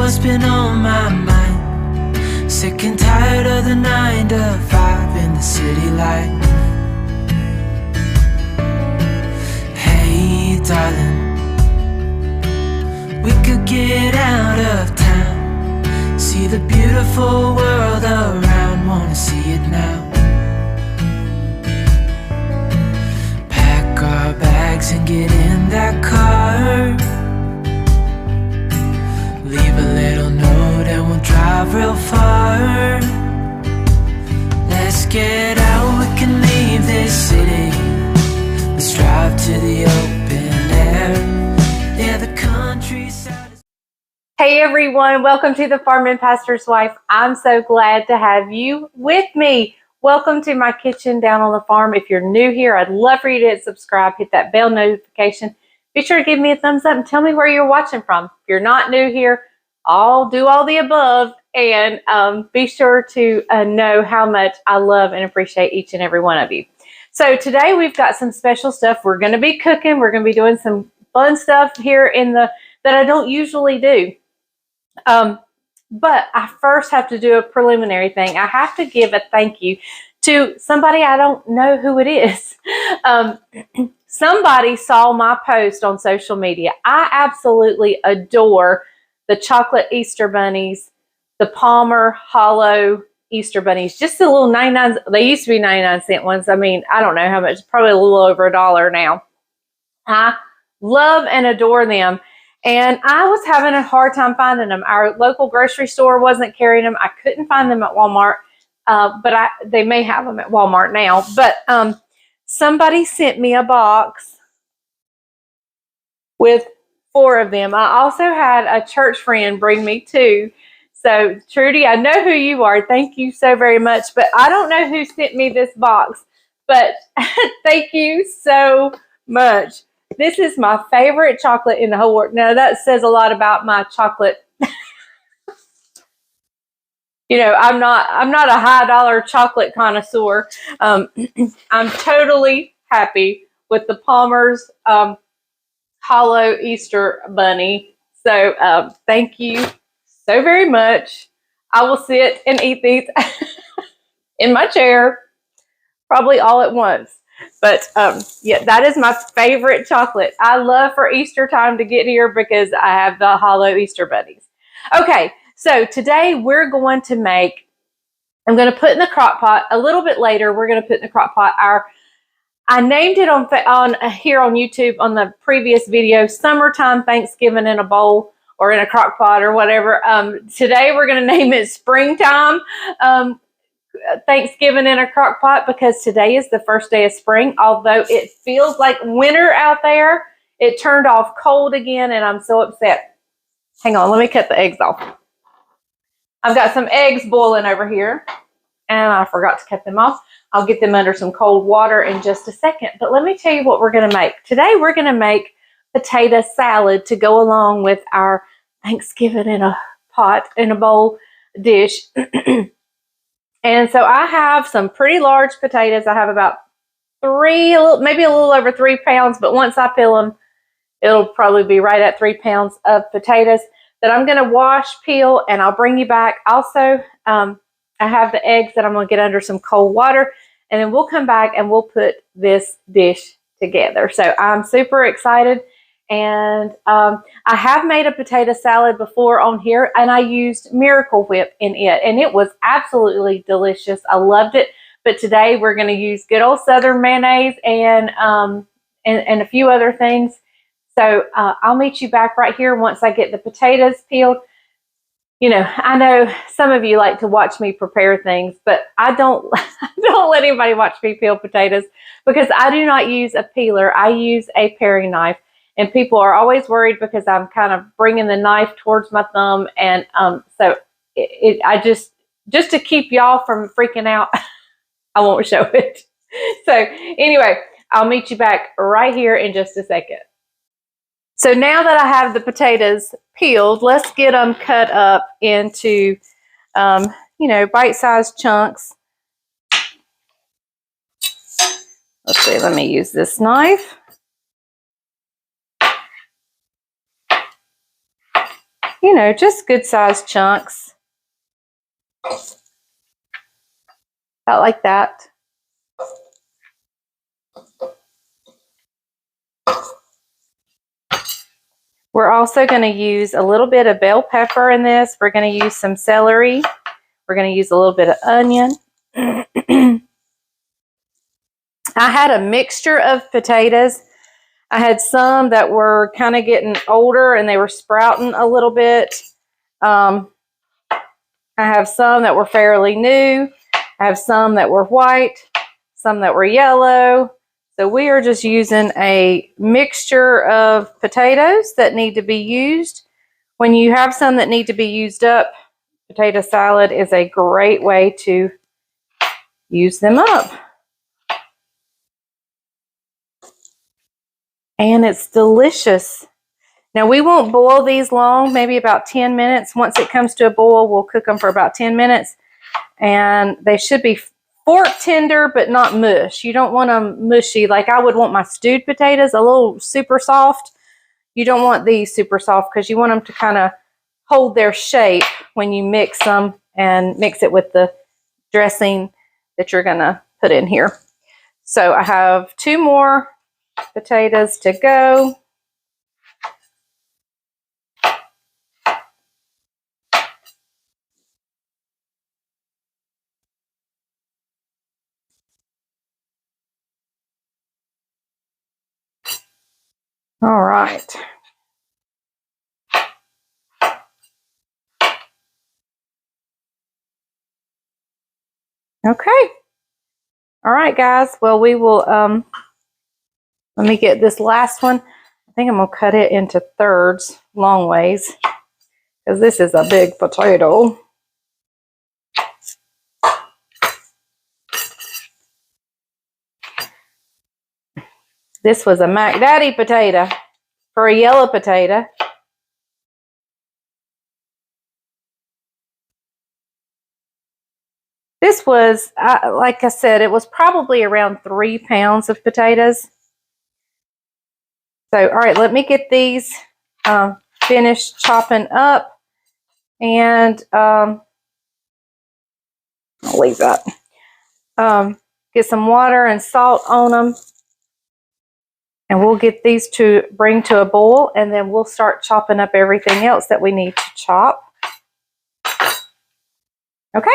what's been on my mind. Sick and tired of the 9 to 5 in the city life. Hey darling, we could get out of town, see the beautiful world around, wanna see it now. Pack our bags and get in that car, leave a little note and we'll drive real far. Let's get out, we can leave this city. Let's drive to the open air. Yeah, the countryside. Hey everyone, welcome to the Farm and Pastor's Wife. I'm so glad to have you with me. Welcome to my kitchen down on the farm. If you're new here, I'd love for you to hit subscribe, hit that bell notification. Be sure to give me a thumbs up and tell me where you're watching from. If you're not new here, I'll do all the above, and be sure to know how much I love and appreciate each and every one of you. So today we've got some special stuff. We're going to be cooking. We're going to be doing some fun stuff here that I don't usually do. But I first have to do a preliminary thing. I have to give a thank you to somebody. I don't know who it is. Somebody saw my post on social media. I absolutely adore the chocolate Easter bunnies, the Palmer Hollow Easter bunnies. Just the little 99, they used to be 99-cent ones. I mean, I don't know how much, probably a little over $1 now. I love and adore them. And I was having a hard time finding them. Our local grocery store wasn't carrying them. I couldn't find them at Walmart, but they may have them at Walmart now. But somebody sent me a box with 4 of them. I also had a church friend bring me 2. So Trudy, I know who you are. Thank you so very much. But I don't know who sent me this box. But thank you so much. This is my favorite chocolate in the whole world. Now that says a lot about my chocolate. You know, I'm not a high dollar chocolate connoisseur. I'm totally happy with the Palmer's Hollow Easter bunny. So thank you so very much. I will sit and eat these in my chair, probably all at once. But yeah, that is my favorite chocolate. I love for Easter time to get here because I have the Hollow Easter bunnies. Okay, so today we're going to I'm going to put in the crock pot a little bit later. We're going to put in the crock pot I named it on here on YouTube on the previous video, Summertime Thanksgiving in a Bowl or in a crock pot or whatever. Today we're going to name it Springtime Thanksgiving in a crock pot because today is the first day of spring. Although it feels like winter out there, it turned off cold again and I'm so upset. Hang on, let me cut the eggs off. I've got some eggs boiling over here and I forgot to cut them off. I'll get them under some cold water in just a second. But let me tell you what we're going to make. Today we're going to make potato salad to go along with our Thanksgiving in a pot, in a bowl dish. And so I have some pretty large potatoes. I have about 3, maybe a little over 3 pounds. But once I peel them, it'll probably be right at 3 pounds of potatoes that I'm going to wash, peel, and I'll bring you back. Also, I have the eggs that I'm going to get under some cold water. And then we'll come back and we'll put this dish together. So I'm super excited. And I have made a potato salad before on here, and I used Miracle Whip in it, and it was absolutely delicious. I loved it. But today we're going to use good old Southern mayonnaise and a few other things. So I'll meet you back right here once I get the potatoes peeled. You know, I know some of you like to watch me prepare things, but I don't let anybody watch me peel potatoes because I do not use a peeler. I use a paring knife. And people are always worried because I'm kind of bringing the knife towards my thumb. And so I just to keep y'all from freaking out, I won't show it. So anyway, I'll meet you back right here in just a second. So now that I have the potatoes peeled, let's get them cut up into, you know, bite-sized chunks. Let's see, let me use this knife. you know, just good sized chunks. About like that. We're also going to use a little bit of bell pepper in this. We're going to use some celery. We're going to use a little bit of onion. I had a mixture of potatoes. I had some that were kind of getting older and they were sprouting a little bit. I have some that were fairly new. I have some that were white, some that were yellow. So we are just using a mixture of potatoes that need to be used. When you have some that need to be used up, potato salad is a great way to use them up. And it's delicious. Now we won't boil these long, maybe about 10 minutes. Once it comes to a boil, we'll cook them for about 10 minutes. And they should be fork tender, but not mush. You don't want them mushy. Like I would want my stewed potatoes a little super soft. You don't want these super soft because you want them to kind of hold their shape when you mix them and mix it with the dressing that you're going to put in here. So I have 2 more potatoes to go. All right. Okay. All right, guys. Well, we will, let me get this last one. I think I'm going to cut it into thirds, long ways, because this is a big potato. This was a Mac Daddy potato for a yellow potato. This was, like I said, it was probably around 3 pounds of potatoes. So, all right, let me get these finished chopping up. And I'll leave that. Get some water and salt on them. And we'll get these to bring to a boil. And then we'll start chopping up everything else that we need to chop. Okay.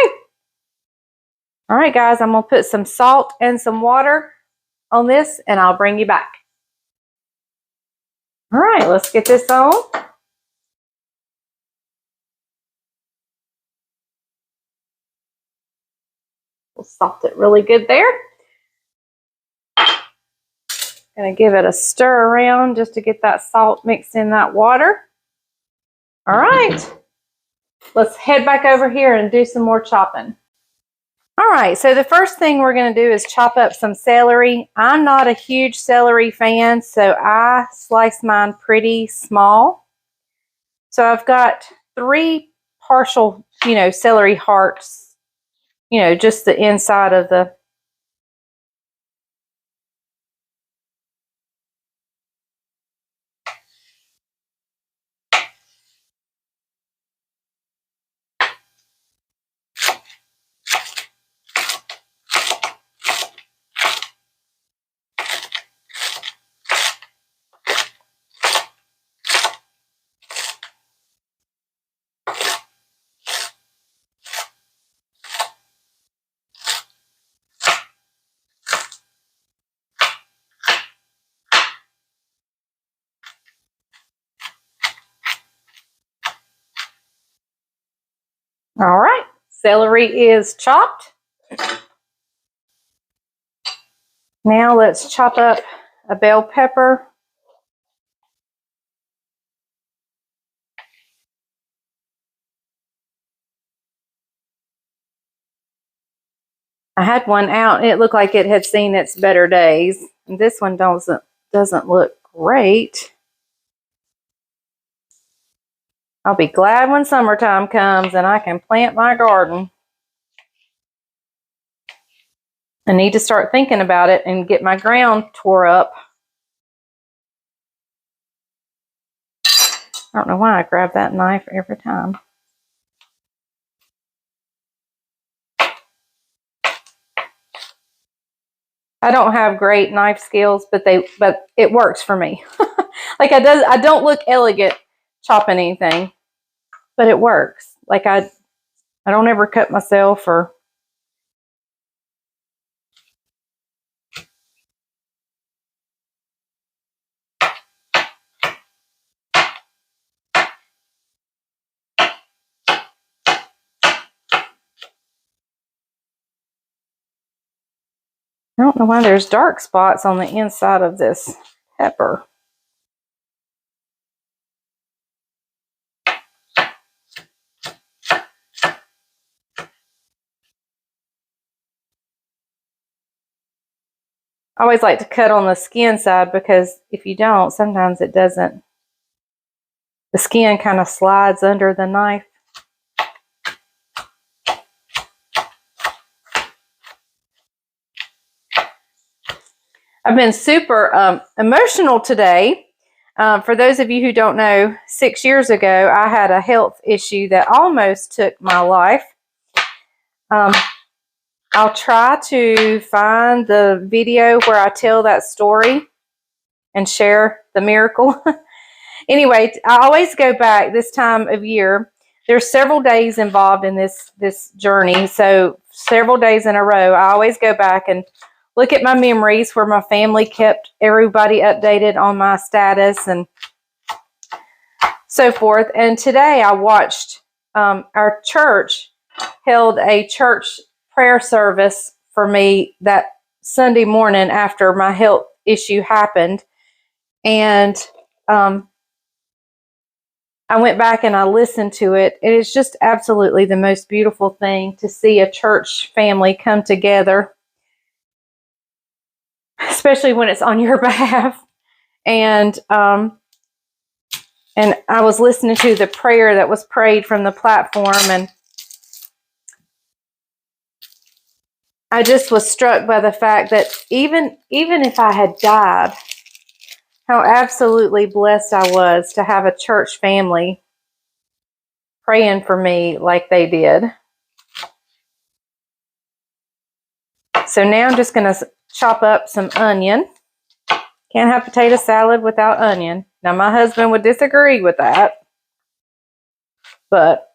All right, guys, I'm going to put some salt and some water on this, and I'll bring you back. All right, let's get this on. We'll salt it really good there. Gonna give it a stir around just to get that salt mixed in that water. All right, let's head back over here and do some more chopping. All right, so the first thing we're going to do is chop up some celery. I'm not a huge celery fan, so I slice mine pretty small. So I've got 3 partial, celery hearts, just the inside of the All right, celery is chopped. Now let's chop up a bell pepper. I had one out, it looked like it had seen its better days. And this one doesn't look great. I'll be glad when summertime comes and I can plant my garden. I need to start thinking about it and get my ground tore up. I don't know why I grab that knife every time. I don't have great knife skills, but it works for me. Like I don't look elegant chopping anything, but it works. Like I don't ever cut myself or. I don't know why there's dark spots on the inside of this pepper. I always like to cut on the skin side because if you don't, sometimes it doesn't. The skin kind of slides under the knife. I've been super emotional today. For those of you who don't know, 6 years ago, I had a health issue that almost took my life. I'll try to find the video where I tell that story and share the miracle. Anyway, I always go back this time of year. There's several days involved in this journey. So several days in a row, I always go back and look at my memories where my family kept everybody updated on my status and so forth. And today I watched our church held a church prayer service for me that Sunday morning after my health issue happened. And I went back and I listened to it. It is just absolutely the most beautiful thing to see a church family come together, especially when it's on your behalf. And I was listening to the prayer that was prayed from the platform, and I just was struck by the fact that even if I had died, how absolutely blessed I was to have a church family praying for me like they did. So now I'm just going to chop up some onion. Can't have potato salad without onion. Now my husband would disagree with that, but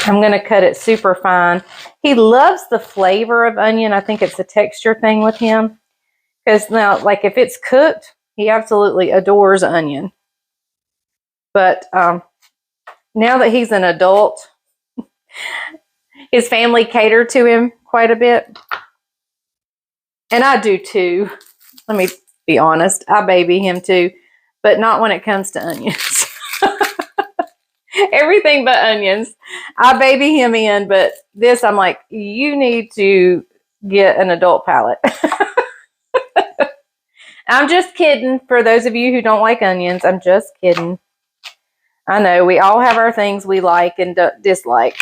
I'm going to cut it super fine. He loves the flavor of onion. I think it's a texture thing with him. Because now, like if it's cooked, he absolutely adores onion. But now that he's an adult, his family catered to him quite a bit. And I do too. Let me be honest. I baby him too. But not when it comes to onions. Everything but onions. I baby him in. But this, I'm like, you need to get an adult palate. I'm just kidding. For those of you who don't like onions, I'm just kidding. I know we all have our things we like and dislike.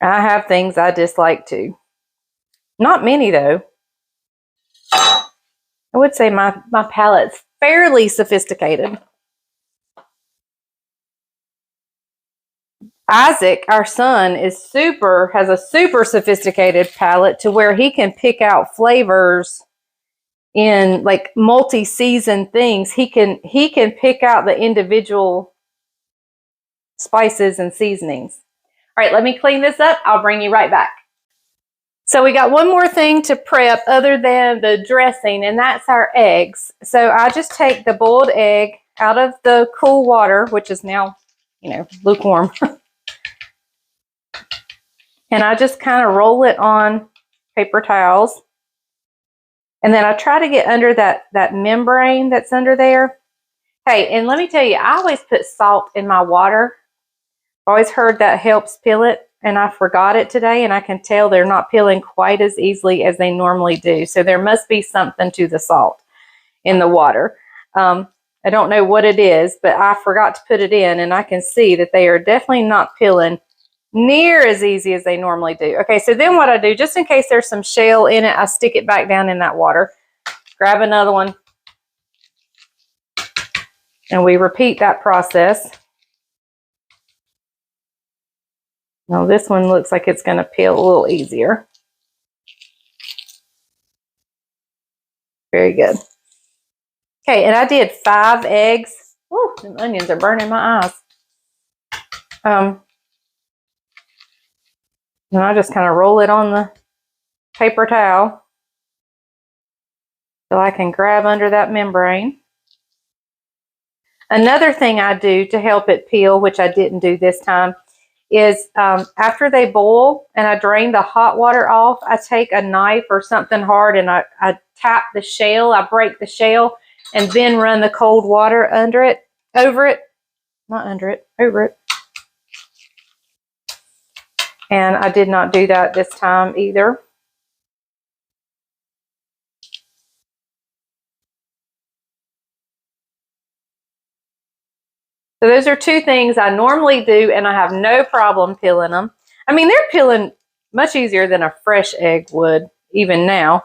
I have things I dislike too. Not many though. I would say my palate's fairly sophisticated. Isaac, our son, has a super sophisticated palate to where he can pick out flavors in like multi-season things. He can pick out the individual spices and seasonings. All right, let me clean this up. I'll bring you right back. So we got one more thing to prep other than the dressing, and that's our eggs. So I just take the boiled egg out of the cool water, which is now, lukewarm. And I just kind of roll it on paper towels. And then I try to get under that membrane that's under there. Hey, and let me tell you, I always put salt in my water. I've always heard that helps peel it. And I forgot it today, and I can tell they're not peeling quite as easily as they normally do. So there must be something to the salt in the water. I don't know what it is, but I forgot to put it in, and I can see that they are definitely not peeling near as easy as they normally do. Okay, so then what I do, just in case there's some shell in it, I stick it back down in that water. Grab another one. And we repeat that process. Now this one looks like it's going to peel a little easier. Very good. Okay, and I did 5 eggs. Ooh, them onions are burning my eyes. And I just kind of roll it on the paper towel so I can grab under that membrane. Another thing I do to help it peel, which I didn't do this time, is after they boil and I drain the hot water off, I take a knife or something hard and I tap the shell, I break the shell, and then run the cold water over it. And I did not do that this time either. So those are 2 things I normally do, and I have no problem peeling them. I mean, they're peeling much easier than a fresh egg would, even now,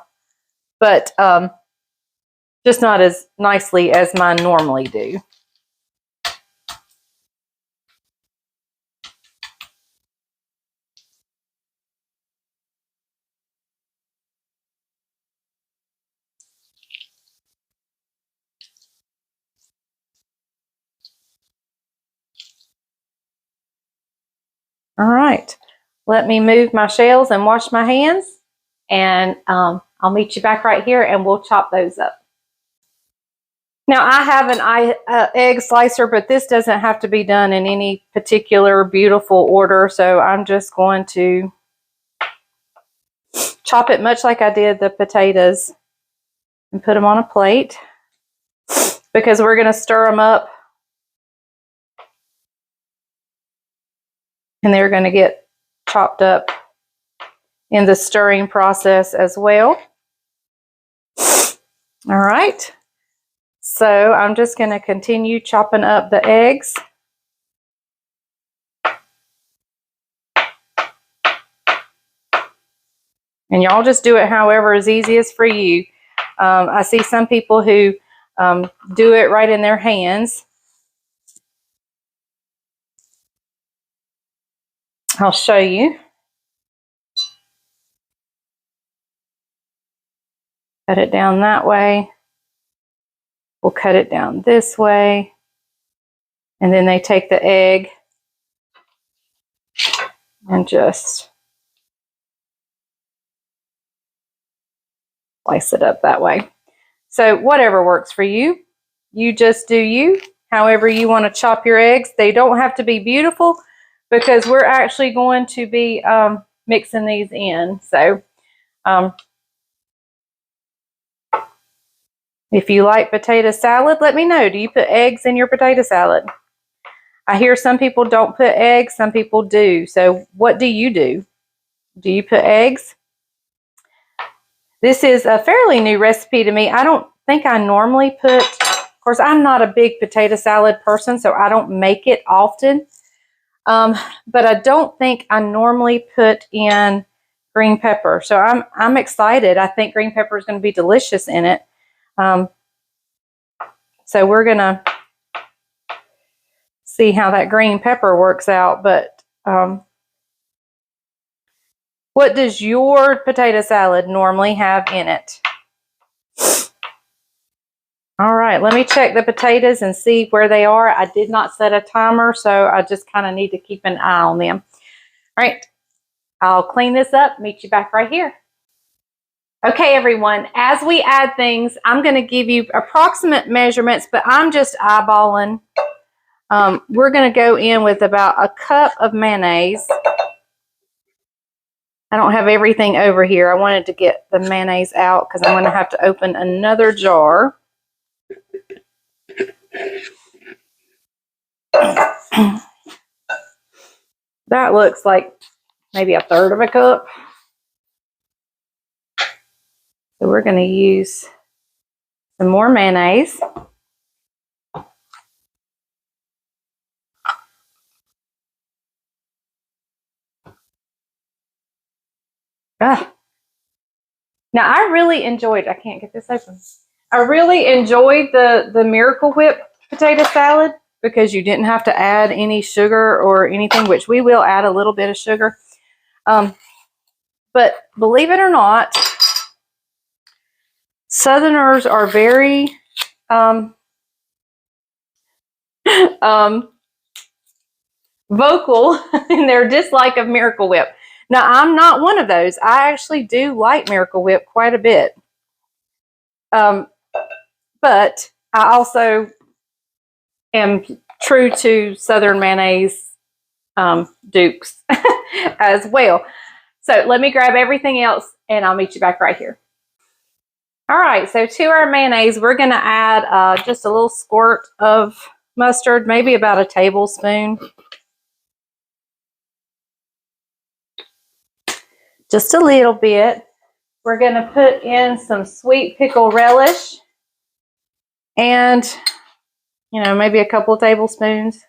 but just not as nicely as mine normally do. All right, let me move my shells and wash my hands, and I'll meet you back right here and we'll chop those up. Now I have an egg slicer, but this doesn't have to be done in any particular beautiful order, so I'm just going to chop it much like I did the potatoes and put them on a plate because we're going to stir them up and they're going to get chopped up in the stirring process as well. All right, so I'm just going to continue chopping up the eggs. And y'all just do it however is easiest for you. I see some people who do it right in their hands. I'll show you. Cut it down that way. We'll cut it down this way. And then they take the egg and just slice it up that way. So whatever works for you, you just do you. However you want to chop your eggs. They don't have to be beautiful because we're actually going to be mixing these in. So if you like potato salad, let me know. Do you put eggs in your potato salad? I hear some people don't put eggs, some people do. So what do you do? Do you put eggs? This is a fairly new recipe to me. I don't think I normally put, of course, I'm not a big potato salad person, so I don't make it often. But I don't think I normally put in green pepper. So I'm excited. I think green pepper is going to be delicious in it. So we're going to see how that green pepper works out. But what does your potato salad normally have in it? All right, let me check the potatoes and see where they are. I did not set a timer, so I just kind of need to keep an eye on them. All right, I'll clean this up, meet you back right here. Okay, everyone, as we add things, I'm going to give you approximate measurements, but I'm just eyeballing. We're going to go in with about a cup of mayonnaise. I don't have everything over here. I wanted to get the mayonnaise out because I'm going to have to open another jar. That looks like maybe a third of a cup. So we're going to use some more mayonnaise. Ah. Now, I really enjoyed, I can't get this open. I really enjoyed the Miracle Whip potato salad because you didn't have to add any sugar or anything, which we will add a little bit of sugar. But believe it or not, Southerners are very vocal in their dislike of Miracle Whip. Now, I'm not one of those. I actually do like Miracle Whip quite a bit. But I also am true to Southern mayonnaise dukes as well. So let me grab everything else and I'll meet you back right here. All right, so to our mayonnaise, we're going to add just a little squirt of mustard, maybe about a tablespoon. Just a little bit. We're going to put in some sweet pickle relish and, you know, maybe a couple of tablespoons.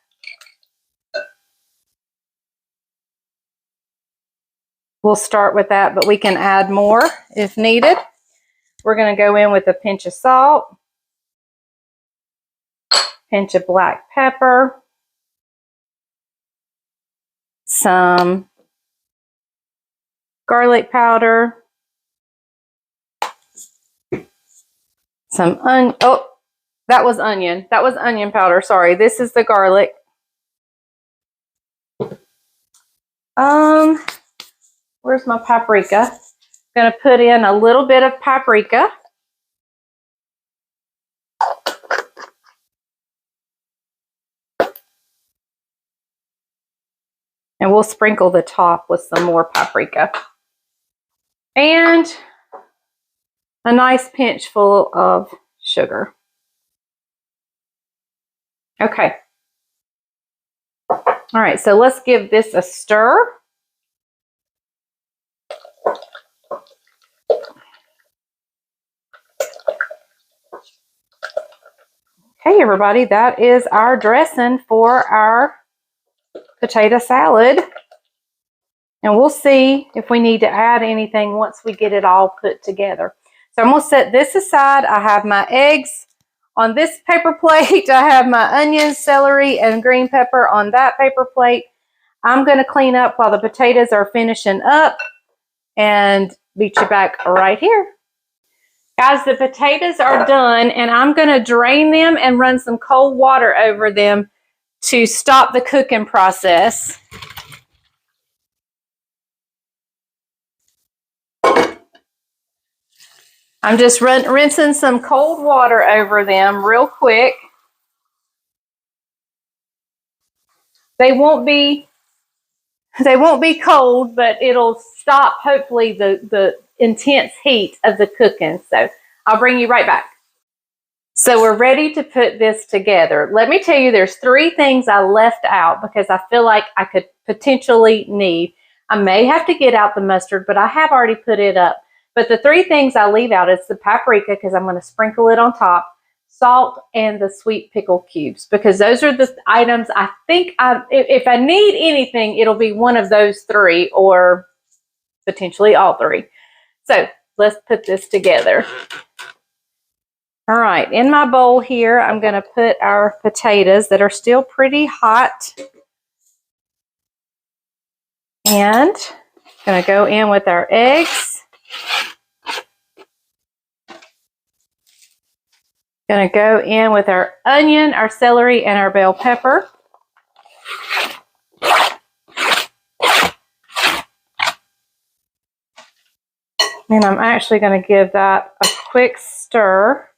We'll start with that, but we can add more if needed. We're going to go in with a pinch of salt, pinch of black pepper, some garlic powder, some that was onion. That was onion powder. Sorry, this is the garlic. Where's my paprika? I'm going to put in a little bit of paprika. And we'll sprinkle the top with some more paprika. And a nice pinch full of sugar. Okay. All right, so let's give this a stir. Okay, everybody, that is our dressing for our potato salad. And we'll see if we need to add anything once we get it all put together. So I'm going to set this aside. I have my eggs on this paper plate. I have my onions, celery, and green pepper on that paper plate. I'm going to clean up while the potatoes are finishing up and meet you back right here. Guys, the potatoes are done, and I'm going to drain them and run some cold water over them to stop the cooking process. I'm just rinsing some cold water over them real quick. They won't be cold, but it'll stop, hopefully, the intense heat of the cooking. So I'll bring you right back. So we're ready to put this together. Let me tell you, there's 3 things I left out because I feel like I could potentially need. I may have to get out the mustard, but I have already put it up. But the 3 things I leave out is the paprika, because I'm going to sprinkle it on top, salt, and the sweet pickle cubes, because those are the items I think if I need anything, it'll be one of those 3 or potentially all 3. So let's put this together. All right, in my bowl here, I'm going to put our potatoes that are still pretty hot. And I'm going to go in with our eggs. Going to go in with our onion, our celery, and our bell pepper. And I'm actually going to give that a quick stir.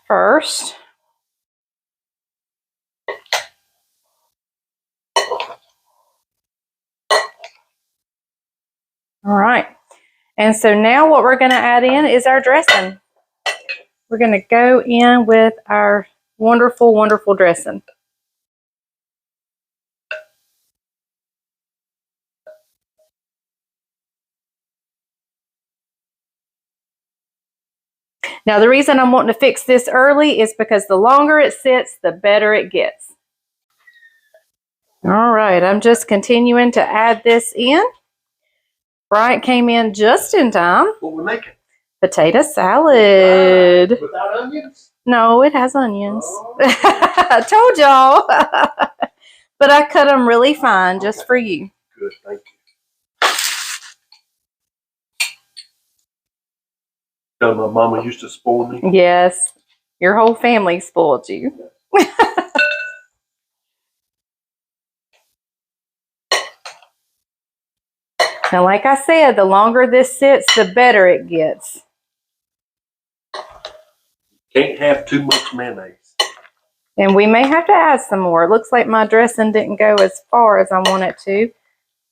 First. All right. And so now what we're going to add in is our dressing. We're going to go in with our wonderful, wonderful dressing. Now, the reason I'm wanting to fix this early is because the longer it sits, the better it gets. All right, I'm just continuing to add this in. Bryant came in just in time. What we making? Potato salad. Without onions? No, it has onions. Oh. I told y'all. But I cut them really fine just for you. Good, thank you. You know, my mama used to spoil me. Yes, your whole family spoiled you. Now, like I said, the longer this sits, the better it gets. Can't have too much mayonnaise. And we may have to add some more. It looks like my dressing didn't go as far as I want it to.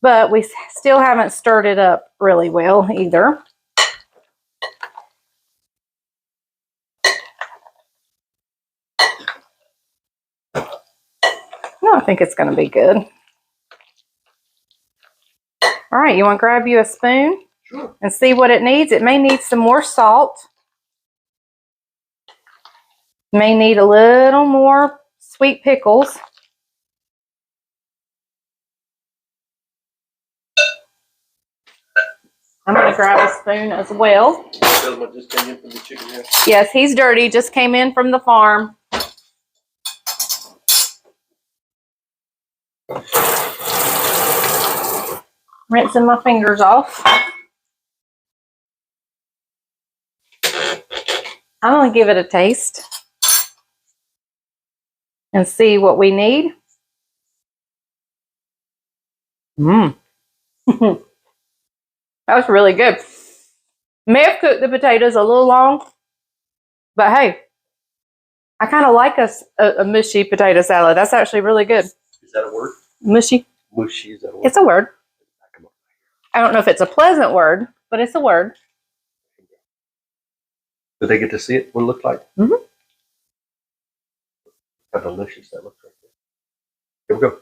But we still haven't stirred it up really well either. No, I think it's going to be good. All right, you want to grab you a spoon? Sure. And see what it needs? It may need some more salt. May need a little more sweet pickles. I'm going to grab a spoon as well. Tell them I just came in from the chicken house. Yes, he's dirty. Just came in from the farm. Rinsing my fingers off. I'm going to give it a taste and see what we need. Mmm. That was really good. May have cooked the potatoes a little long, but hey, I kind of like a mushy potato salad. That's actually really good. Is that a word? Mushy. Mushy, is that a word? It's a word. I don't know if it's a pleasant word, but it's a word. Did they get to see it? What it looked like? Mm-hmm. How delicious that looks right there. Here we go.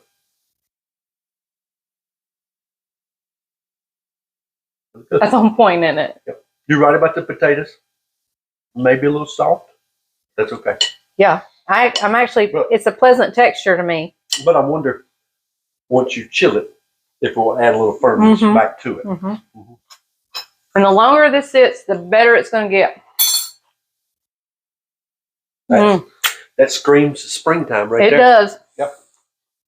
Good. That's on point, isn't it? Yep. You're right about the potatoes. Maybe a little salt. That's okay. Yeah. I'm actually, it's a pleasant texture to me. But I wonder, once you chill it, if it will add a little firmness back to it. Mm-hmm. Mm-hmm. And the longer this sits, the better it's going to get. That screams springtime right there. It does. Yep.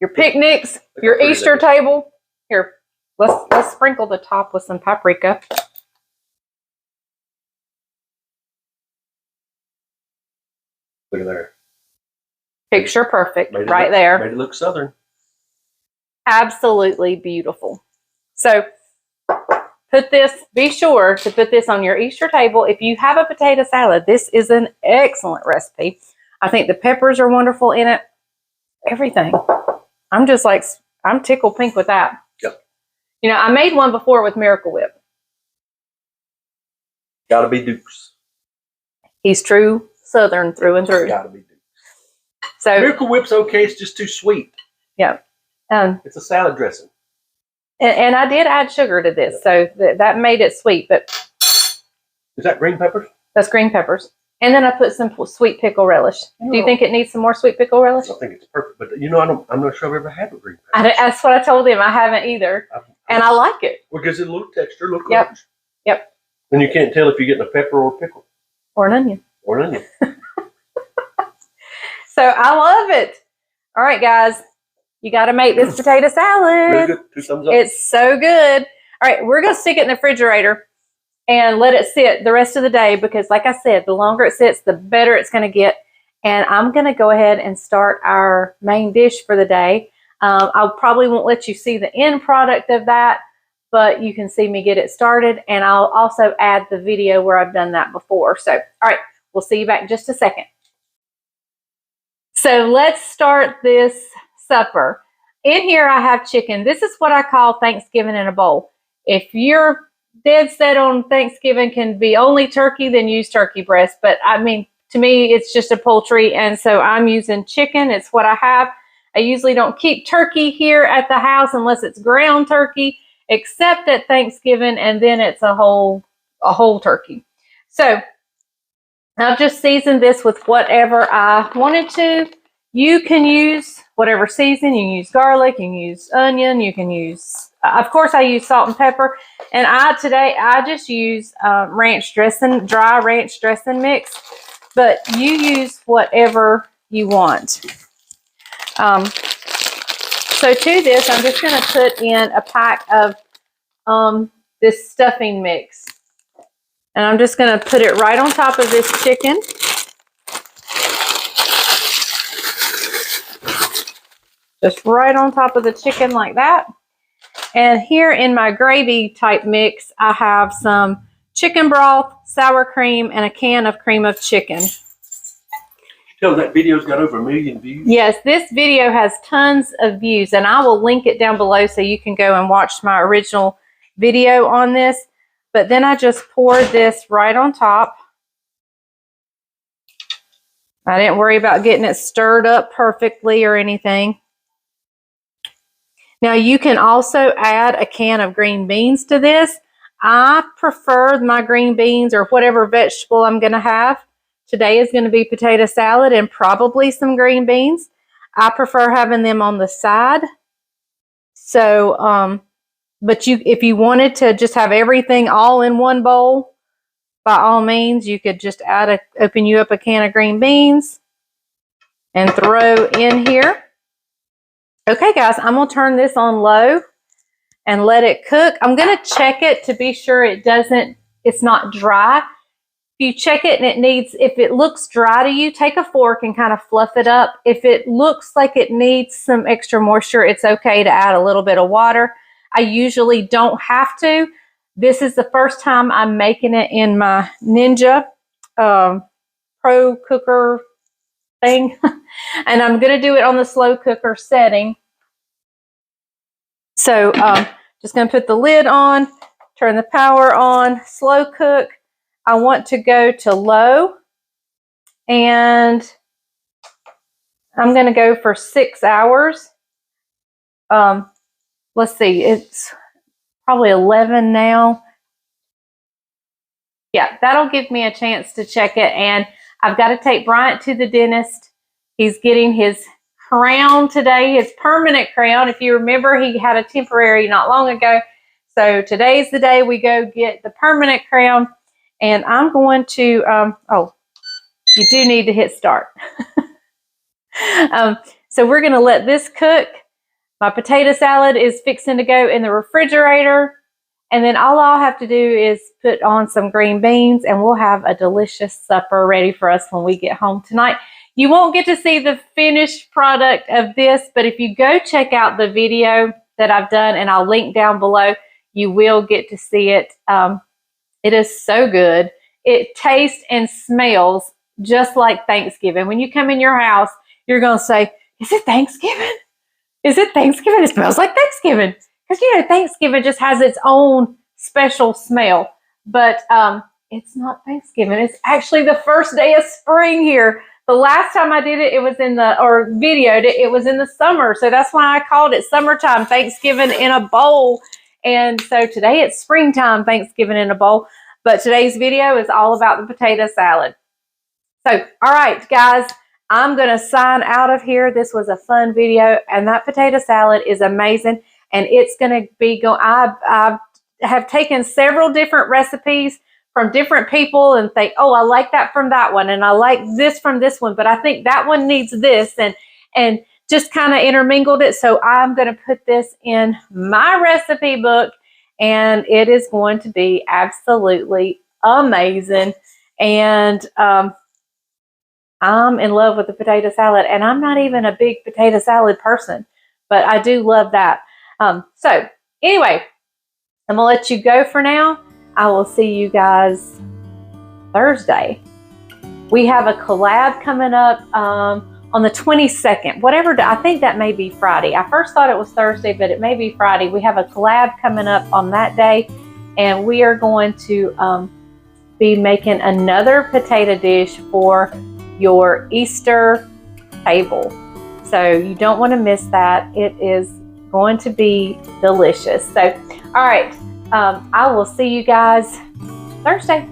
Your picnics, your Easter table. Here, let's sprinkle the top with some paprika. Look at there. Picture perfect, right look, there. Made it look southern. Absolutely beautiful. So be sure to put this on your Easter table. If you have a potato salad, this is an excellent recipe. I think the peppers are wonderful in it. Everything. I'm tickled pink with that. Yep. You know, I made one before with Miracle Whip. Gotta be Dukes. He's true Southern through and through. Gotta be Dukes. So Miracle Whip's okay. It's just too sweet. Yeah. It's a salad dressing. And I did add sugar to this, so that made it sweet. But is that green peppers? That's green peppers. And then I put some sweet pickle relish. Do you think it needs some more sweet pickle relish? I think it's perfect. But you know, I'm not sure I've ever had a green peppers. That's what I told him. I haven't either. And I like it. Well, because it a little texture, look. Yep. Yep. And you can't tell if you're getting a pepper or a pickle. Or an onion. Or an onion. So I love it. All right, guys. You got to make this potato salad. Really good. 2 thumbs up. It's so good. All right, we're going to stick it in the refrigerator and let it sit the rest of the day because, like I said, the longer it sits, the better it's going to get. And I'm going to go ahead and start our main dish for the day. I probably won't let you see the end product of that, but you can see me get it started. And I'll also add the video where I've done that before. So, all right, we'll see you back in just a second. So let's start this supper. In here I have chicken. This is what I call Thanksgiving in a bowl. If you're dead set on Thanksgiving can be only turkey, then use turkey breast. But I mean, to me, it's just a poultry. And so I'm using chicken. It's what I have. I usually don't keep turkey here at the house unless it's ground turkey, except at Thanksgiving. And then it's a whole turkey. So I've just seasoned this with whatever I wanted to. You can use whatever season. You can use garlic, you can use onion, you can use, of course I use salt and pepper. And today I just use ranch dressing, dry ranch dressing mix, but you use whatever you want. So to this, I'm just going to put in a pack of this stuffing mix. And I'm just going to put it right on top of this chicken. Just right on top of the chicken like that. And here in my gravy type mix, I have some chicken broth, sour cream, and a can of cream of chicken. Tell that video's got over 1 million views. Yes, this video has tons of views, and I will link it down below so you can go and watch my original video on this. But then I just poured this right on top. I didn't worry about getting it stirred up perfectly or anything. Now you can also add a can of green beans to this. I prefer my green beans or whatever vegetable I'm going to have. Today is going to be potato salad and probably some green beans. I prefer having them on the side. So, but if you wanted to just have everything all in one bowl, by all means, you could just open you up a can of green beans and throw in here. Okay, guys, I'm going to turn this on low and let it cook. I'm going to check it to be sure it's not dry. If you check it and if it looks dry to you, take a fork and kind of fluff it up. If it looks like it needs some extra moisture, it's okay to add a little bit of water. I usually don't have to. This is the first time I'm making it in my Ninja Pro cooker thing. And I'm going to do it on the slow cooker setting. So just going to put the lid on, turn the power on, slow cook. I want to go to low, and I'm going to go for 6 hours. Let's see, it's probably 11 now. Yeah, that'll give me a chance to check it. And I've got to take Bryant to the dentist. He's getting his crown today, his permanent crown. If you remember, he had a temporary not long ago. So today's the day we go get the permanent crown. And I'm going to, oh, you do need to hit start. So we're going to let this cook. My potato salad is fixing to go in the refrigerator. And then all I'll have to do is put on some green beans, and we'll have a delicious supper ready for us when we get home tonight. You won't get to see the finished product of this, but if you go check out the video that I've done, and I'll link down below, you will get to see it. It is so good. It tastes and smells just like Thanksgiving. When you come in your house, you're going to say, is it Thanksgiving? Is it Thanksgiving? It smells like Thanksgiving. Because, you know, Thanksgiving just has its own special smell. But it's not Thanksgiving. It's actually the first day of spring here. The last time I did it, it was videoed it, it was in the summer. So that's why I called it summertime Thanksgiving in a bowl. And so today it's springtime Thanksgiving in a bowl. But today's video is all about the potato salad. So, all right, guys, I'm going to sign out of here. This was a fun video. And that potato salad is amazing. And it's going to be going. I have taken several different recipes from different people and think, oh, I like that from that one. And I like this from this one. But I think that one needs this. And just kind of intermingled it. So I'm going to put this in my recipe book, and it is going to be absolutely amazing. And I'm in love with the potato salad, and I'm not even a big potato salad person, but I do love that. So anyway, I'm going to let you go for now. I will see you guys Thursday. We have a collab coming up on the 22nd, I think that may be Friday. I first thought it was Thursday, but it may be Friday. We have a collab coming up on that day, and we are going to be making another potato dish for your Easter table. So you don't want to miss that. It is going to be delicious. So, all right, I will see you guys Thursday.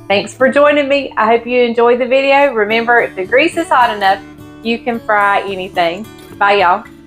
Thanks for joining me. I hope you enjoyed the video. Remember, if the grease is hot enough, you can fry anything. Bye, y'all.